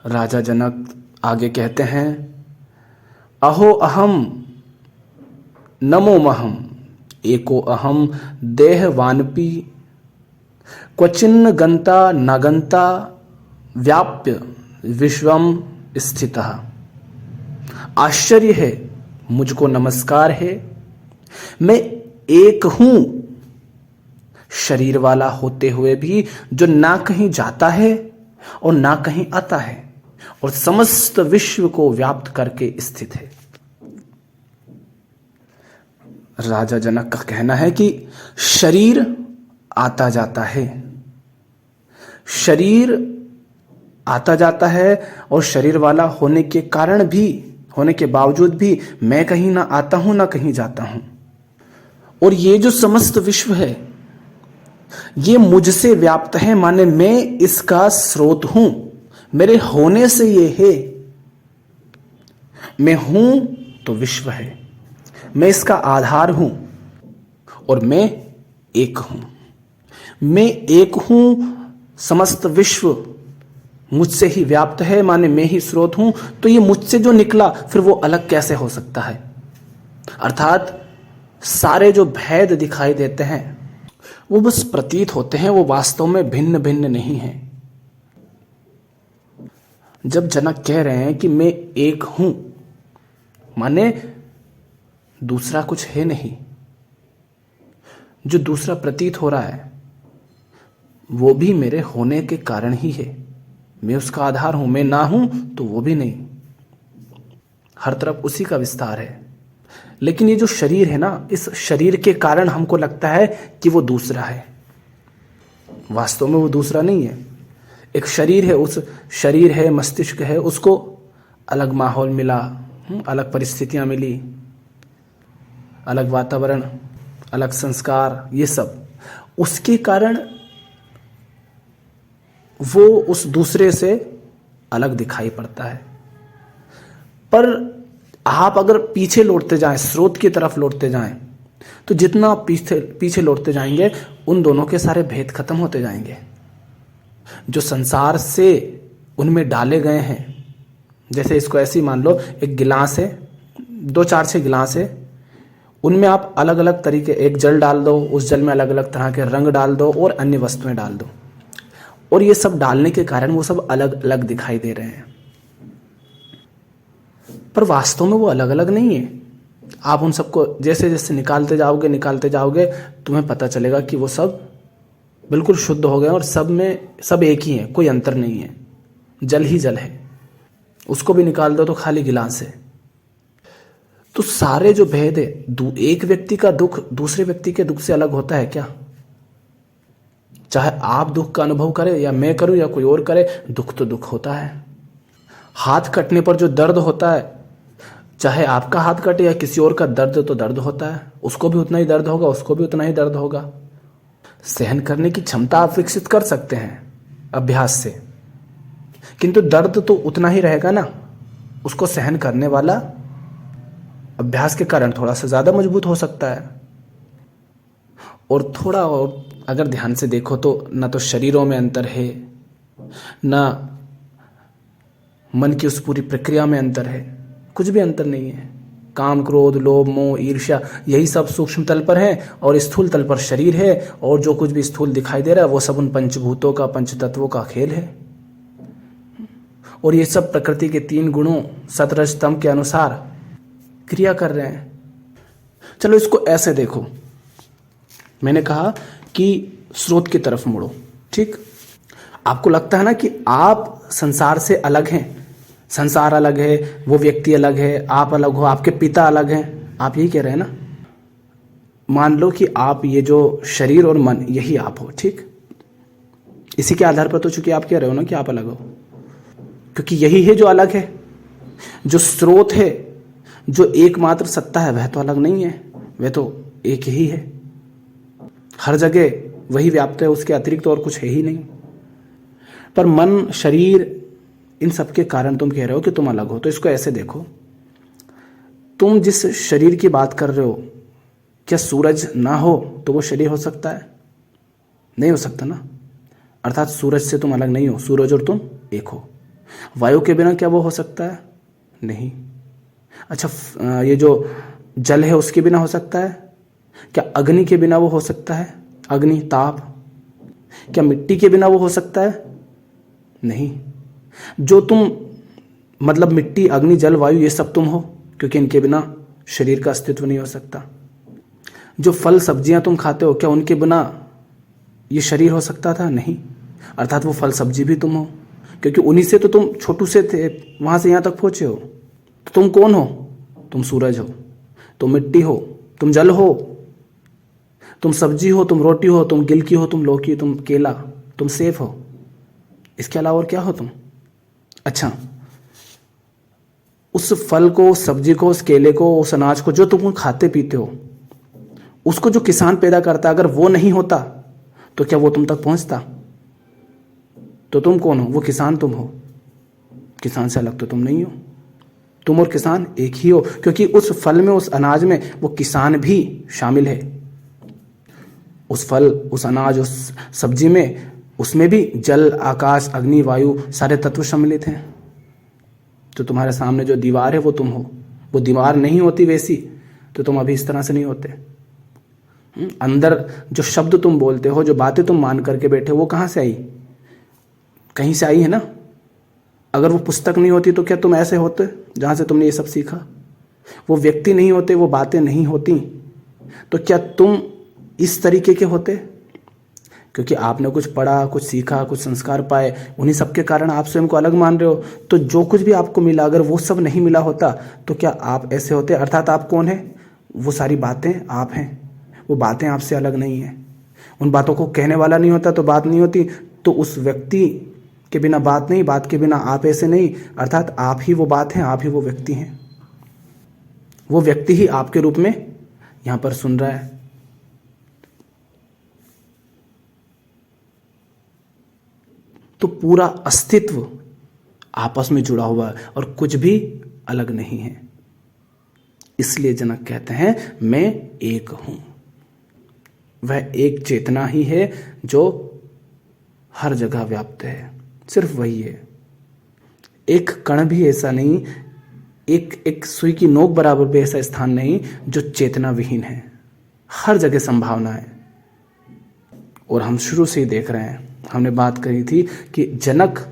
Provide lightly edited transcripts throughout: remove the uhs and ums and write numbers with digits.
राजा जनक आगे कहते हैं, अहो अहम नमोमहम एको अहम देहवानपि क्वचिन्न गंता नागंता व्याप्य विश्वम स्थितः। आश्चर्य है, मुझको नमस्कार है, मैं एक हूं शरीर वाला होते हुए भी जो ना कहीं जाता है और ना कहीं आता है और समस्त विश्व को व्याप्त करके स्थित है। राजा जनक का कहना है कि शरीर आता जाता है, शरीर आता जाता है और शरीर वाला होने के कारण भी, होने के बावजूद भी मैं कहीं ना आता हूं ना कहीं जाता हूं। और ये जो समस्त विश्व है ये मुझसे व्याप्त है, माने मैं इसका स्रोत हूं, मेरे होने से ये है। मैं हूं तो विश्व है, मैं इसका आधार हूं और मैं एक हूं। मैं एक हूं, समस्त विश्व मुझसे ही व्याप्त है, माने मैं ही स्रोत हूं। तो ये मुझसे जो निकला फिर वो अलग कैसे हो सकता है? अर्थात सारे जो भेद दिखाई देते हैं वो बस प्रतीत होते हैं, वो वास्तव में भिन्न भिन्न नहीं है। जब जनक कह रहे हैं कि मैं एक हूं, माने दूसरा कुछ है नहीं, जो दूसरा प्रतीत हो रहा है वो भी मेरे होने के कारण ही है, मैं उसका आधार हूं। मैं ना हूं तो वो भी नहीं, हर तरफ उसी का विस्तार है। लेकिन ये जो शरीर है ना, इस शरीर के कारण हमको लगता है कि वो दूसरा है, वास्तव में वो दूसरा नहीं है। एक शरीर है, उस शरीर है, मस्तिष्क है, उसको अलग माहौल मिला, अलग परिस्थितियां मिली, अलग वातावरण, अलग संस्कार, ये सब उसके कारण वो उस दूसरे से अलग दिखाई पड़ता है। पर आप अगर पीछे लौटते जाएं, स्रोत की तरफ लौटते जाएं, तो जितना पीछे लौटते जाएंगे उन दोनों के सारे भेद खत्म होते जाएंगे। जो संसार से उनमें डाले गए हैं, जैसे इसको ऐसे ही मान लो, एक गिलास है, 2-4-6 गिलास है, उनमें आप अलग अलग तरीके, एक जल डाल दो, उस जल में अलग अलग तरह के रंग डाल दो और अन्य वस्तुएं डाल दो, और ये सब डालने के कारण वो सब अलग अलग दिखाई दे रहे हैं, पर वास्तव में वो अलग अलग नहीं है। आप उन सबको जैसे जैसे निकालते जाओगे तुम्हें पता चलेगा कि वो सब बिल्कुल शुद्ध हो गए और सब में सब एक ही है, कोई अंतर नहीं है, जल ही जल है। उसको भी निकाल दो तो खाली गिलास है। तो सारे जो भेद है, एक व्यक्ति का दुख दूसरे व्यक्ति के दुख से अलग होता है क्या? चाहे आप दुख का अनुभव करें या मैं करूं या कोई और करे, दुख तो दुख होता है। हाथ कटने पर जो दर्द होता है, चाहे आपका हाथ कटे या किसी और का, दर्द तो दर्द होता है, उसको भी उतना ही दर्द होगा, उसको भी उतना ही दर्द होगा। सहन करने की क्षमता आप विकसित कर सकते हैं अभ्यास से, किंतु दर्द तो उतना ही रहेगा ना। उसको सहन करने वाला अभ्यास के कारण थोड़ा सा ज्यादा मजबूत हो सकता है। और थोड़ा और अगर ध्यान से देखो तो ना तो शरीरों में अंतर है, ना मन की उस पूरी प्रक्रिया में अंतर है, कुछ भी अंतर नहीं है। काम, क्रोध, लोभ, मोह, ईर्ष्या, यही सब सूक्ष्म तल पर है और स्थूल तल पर शरीर है। और जो कुछ भी स्थूल दिखाई दे रहा है वो सब उन पंचभूतों का, पंचतत्वों का खेल है। और ये सब प्रकृति के 3 गुणों सत रज तम के अनुसार क्रिया कर रहे हैं। चलो इसको ऐसे देखो, मैंने कहा कि स्रोत की तरफ मुड़ो, ठीक। आपको लगता है ना कि आप संसार से अलग हैं, संसार अलग है, वो व्यक्ति अलग है, आप अलग हो, आपके पिता अलग हैं, आप यही कह रहे हैं ना। मान लो कि आप, ये जो शरीर और मन, यही आप हो, ठीक। इसी के आधार पर तो चूंकि आप कह रहे हो ना कि आप अलग हो, क्योंकि यही है जो अलग है। जो स्रोत है, जो एकमात्र सत्ता है, वह तो अलग नहीं है, वह तो एक ही है, हर जगह वही व्याप्त है, उसके अतिरिक्त और कुछ है ही नहीं। पर मन, शरीर, इन सब के कारण तुम कह रहे हो कि तुम अलग हो। तो इसको ऐसे देखो, तुम जिस शरीर की बात कर रहे हो, क्या सूरज ना हो तो वो शरीर हो सकता है? नहीं हो सकता ना। अर्थात सूरज से तुम अलग नहीं हो, सूरज और तुम एक हो। वायु के बिना क्या वो हो सकता है? नहीं। अच्छा, ये जो जल है उसके बिना हो सकता है? क्या अग्नि के बिना वो हो सकता है? अग्नि, ताप। क्या मिट्टी के बिना वो हो सकता है? नहीं। जो तुम मतलब मिट्टी, अग्नि, जल, वायु, ये सब तुम हो, क्योंकि इनके बिना शरीर का अस्तित्व नहीं हो सकता। जो फल सब्जियां तुम खाते हो, क्या उनके बिना ये शरीर हो सकता था? नहीं। अर्थात वो फल सब्जी भी तुम हो, क्योंकि उन्हीं से तो तुम छोटू से थे, वहां से यहां तक पहुंचे हो। तो तुम कौन हो? तुम सूरज हो, तुम मिट्टी हो, तुम जल हो, तुम सब्जी हो, तुम रोटी हो, तुम गिलकी हो, तुम लौकी, तुम केला, तुम सेब हो। इसके अलावा और क्या हो तुम? अच्छा, उस फल को, उस सब्जी को, उस केले को, उस अनाज को जो तुम खाते पीते हो, उसको जो किसान पैदा करता, अगर वो नहीं होता तो क्या वो तुम तक पहुंचता? तो तुम कौन हो? वो किसान तुम हो। किसान से अलग तो तुम नहीं हो। तुम और किसान एक ही हो, क्योंकि उस फल में, उस अनाज में वो किसान भी शामिल है। उस फल, उस अनाज, उस सब्जी में, उसमें भी जल, आकाश, अग्नि, वायु सारे तत्व सम्मिलित हैं। तो तुम्हारे सामने जो दीवार है वो तुम हो। वो दीवार नहीं होती वैसी तो तुम अभी इस तरह से नहीं होते। अंदर जो शब्द तुम बोलते हो, जो बातें तुम मान करके बैठे हो, वो कहाँ से आई? कहीं से आई है ना। अगर वो पुस्तक नहीं होती तो क्या तुम ऐसे होते जहां से तुमने ये सब सीखा? वो व्यक्ति नहीं होते, वो बातें नहीं होती तो क्या तुम इस तरीके के होते? क्योंकि आपने कुछ पढ़ा, कुछ सीखा, कुछ संस्कार पाए, उन्हीं सब के कारण आप स्वयं को अलग मान रहे हो। तो जो कुछ भी आपको मिला, अगर वो सब नहीं मिला होता तो क्या आप ऐसे होते? अर्थात आप कौन है? वो सारी बातें आप हैं। वो बातें आपसे अलग नहीं है। उन बातों को कहने वाला नहीं होता तो बात नहीं होती। तो उस व्यक्ति के बिना बात नहीं, बात के बिना आप ऐसे नहीं। अर्थात आप ही वो बात हैं, आप ही वो व्यक्ति हैं। वो व्यक्ति ही आपके रूप में यहां पर सुन रहा है। तो पूरा अस्तित्व आपस में जुड़ा हुआ है और कुछ भी अलग नहीं है। इसलिए जनक कहते हैं मैं एक हूं। वह एक चेतना ही है जो हर जगह व्याप्त है, सिर्फ वही है। एक कण भी ऐसा नहीं, एक सुई की नोक बराबर भी ऐसा स्थान नहीं जो चेतना विहीन है। हर जगह संभावना है। और हम शुरू से ही देख रहे हैं, हमने बात करी थी कि जनक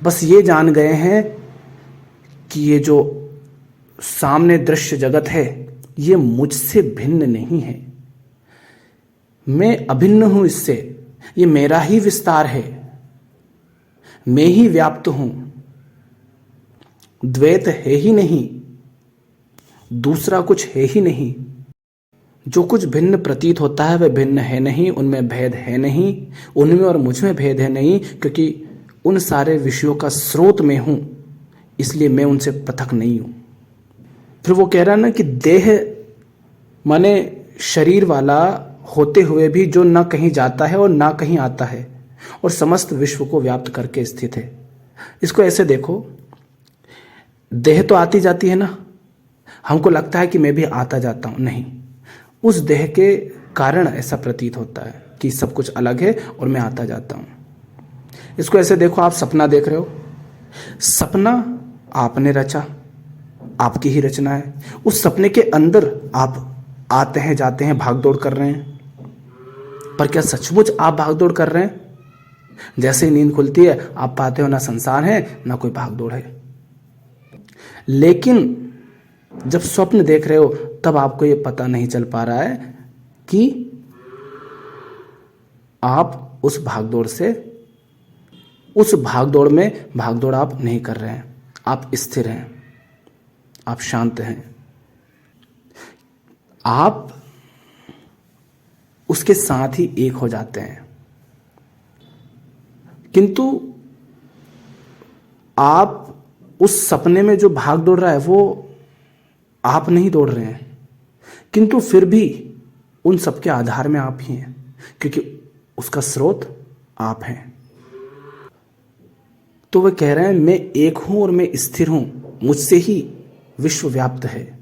बस ये जान गए हैं कि ये जो सामने दृश्य जगत है ये मुझसे भिन्न नहीं है। मैं अभिन्न हूं इससे, ये मेरा ही विस्तार है, मैं ही व्याप्त हूं। द्वैत है ही नहीं, दूसरा कुछ है ही नहीं। जो कुछ भिन्न प्रतीत होता है वह भिन्न है नहीं, उनमें भेद है नहीं, उनमें और मुझ में भेद है नहीं, क्योंकि उन सारे विषयों का स्रोत मैं हूं, इसलिए मैं उनसे पृथक नहीं हूं। फिर वो कह रहा है ना कि देह माने शरीर वाला होते हुए भी जो ना कहीं जाता है और ना कहीं आता है और समस्त विश्व को व्याप्त करके स्थित है। इसको ऐसे देखो, देह तो आती जाती है ना, हमको लगता है कि मैं भी आता जाता हूं, नहीं, उस देह के कारण ऐसा प्रतीत होता है कि सब कुछ अलग है और मैं आता जाता हूं। इसको ऐसे देखो, आप सपना देख रहे हो, सपना आपने रचा, आपकी ही रचना है। उस सपने के अंदर आप आते हैं, जाते हैं, भागदौड़ कर रहे हैं, पर क्या सचमुच आप भागदौड़ कर रहे हैं? जैसे ही नींद खुलती है आप पाते हो ना संसार है ना कोई भागदौड़ है। लेकिन जब स्वप्न देख रहे हो तब आपको ये पता नहीं चल पा रहा है कि आप उस भागदौड़ में भागदौड़ आप नहीं कर रहे हैं, आप स्थिर हैं, आप शांत हैं, आप उसके साथ ही एक हो जाते हैं। किंतु आप उस सपने में जो भाग दौड़ रहा है वो आप नहीं दौड़ रहे हैं, किंतु फिर भी उन सबके आधार में आप ही हैं, क्योंकि उसका स्रोत आप हैं। तो वह कह रहे हैं मैं एक हूं और मैं स्थिर हूं, मुझसे ही विश्व व्याप्त है,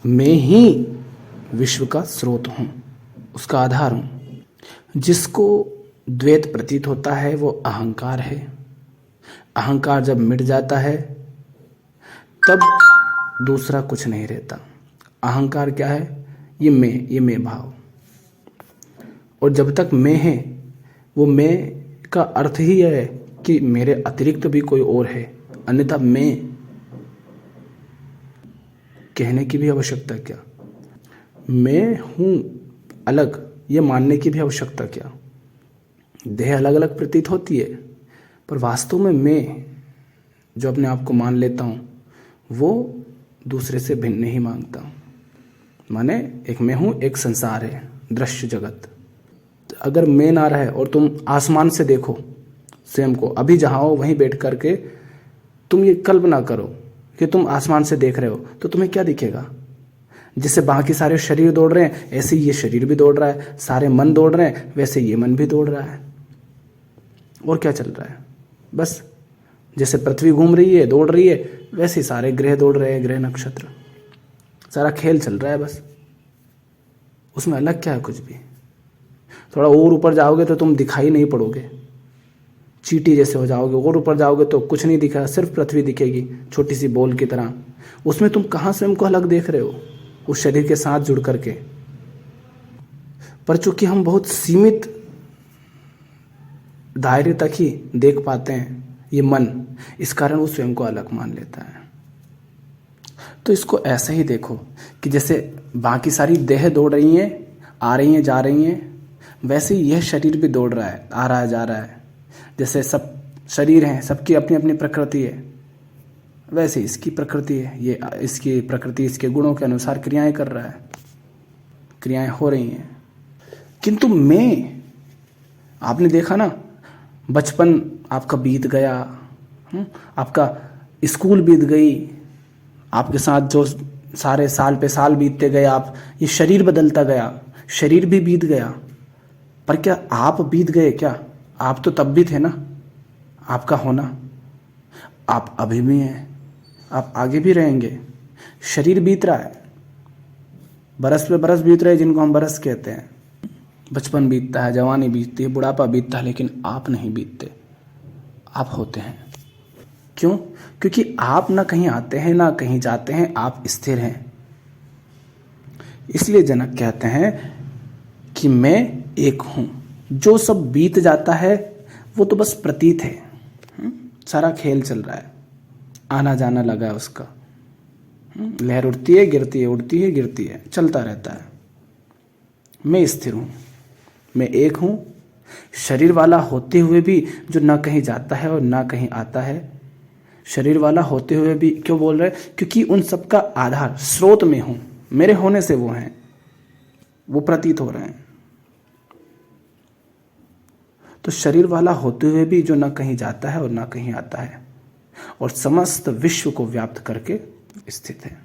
मैं ही विश्व का स्रोत हूं, उसका आधार हूं। जिसको द्वैत प्रतीत होता है वो अहंकार है, अहंकार जब मिट जाता है तब दूसरा कुछ नहीं रहता। अहंकार क्या है? ये मैं भाव। और जब तक मैं है, वो मैं का अर्थ ही है कि मेरे अतिरिक्त भी कोई और है, अन्यथा मैं कहने की भी आवश्यकता क्या? मैं हूं अलग, ये मानने की भी आवश्यकता क्या? देह अलग अलग प्रतीत होती है, पर वास्तव में मैं जो अपने आप को मान लेता हूं वो दूसरे से भिन्न ही मांगता हूं। माने एक मैं हूं, एक संसार है, दृश्य जगत। अगर मैं ना रहे और तुम आसमान से देखो स्वयं को, अभी जहां हो वहीं बैठ करके तुम ये कल्पना करो कि तुम आसमान से देख रहे हो, तो तुम्हें क्या दिखेगा? जिससे बाकी सारे शरीर दौड़ रहे हैं, ऐसे ही ये शरीर भी दौड़ रहा है। सारे मन दौड़ रहे हैं, वैसे ये मन भी दौड़ रहा है। और क्या चल रहा है? बस जैसे पृथ्वी घूम रही है, दौड़ रही है, वैसे ही सारे ग्रह दौड़ रहे हैं, ग्रह नक्षत्र, सारा खेल चल रहा है बस। उसमें अलग क्या है? कुछ भी। थोड़ा और ऊपर जाओगे तो तुम दिखाई नहीं पड़ोगे, चींटी जैसे हो जाओगे। और ऊपर जाओगे तो कुछ नहीं दिखा, सिर्फ पृथ्वी दिखेगी, छोटी सी बॉल की तरह। उसमें तुम कहाँ स्वयं को अलग देख रहे हो, उस शरीर के साथ जुड़ करके? पर चूंकि हम बहुत सीमित दायरे तक ही देख पाते हैं ये मन, इस कारण वो स्वयं को अलग मान लेता है। तो इसको ऐसे ही देखो कि जैसे बाकी सारी देह दौड़ रही हैं, आ रही हैं, जा रही हैं, वैसे ही यह शरीर भी दौड़ रहा है, आ रहा है, जा रहा है। जैसे सब शरीर हैं, सबकी अपनी अपनी प्रकृति है, वैसे इसकी प्रकृति है, ये इसकी प्रकृति इसके गुणों के अनुसार क्रियाएं कर रहा है, क्रियाएं हो रही हैं। किंतु मैं, आपने देखा ना, बचपन आपका बीत गया, आपका स्कूल बीत गई, आपके साथ जो सारे साल पे साल बीतते गए, आप ये शरीर बदलता गया, शरीर भी बीत गया। पर क्या आप बीत गए क्या? आप तो तब भी थे ना, आपका होना। आप अभी भी हैं, आप आगे भी रहेंगे। शरीर बीत रहा है, बरस पे बरस बीत रहे, जिनको हम बरस कहते हैं। बचपन बीतता है, जवानी बीतती है, बुढ़ापा बीतता है, लेकिन आप नहीं बीतते, आप होते हैं। क्यों? क्योंकि आप ना कहीं आते हैं ना कहीं जाते हैं, आप स्थिर हैं। इसलिए जनक कहते हैं कि मैं एक हूं। जो सब बीत जाता है वो तो बस प्रतीत है, सारा खेल चल रहा है, आना जाना लगा है उसका। लहर उठती है, गिरती है, उड़ती है, गिरती है, चलता रहता है। मैं स्थिर हूं, मैं एक हूं, शरीर वाला होते हुए भी जो ना कहीं जाता है और ना कहीं आता है। शरीर वाला होते हुए भी क्यों बोल रहे? क्योंकि उन सब का आधार स्रोत में हूं, मेरे होने से वो हैं, वो प्रतीत हो रहे हैं। तो शरीर वाला होते हुए भी जो ना कहीं जाता है और ना कहीं आता है, और समस्त विश्व को व्याप्त करके स्थित है।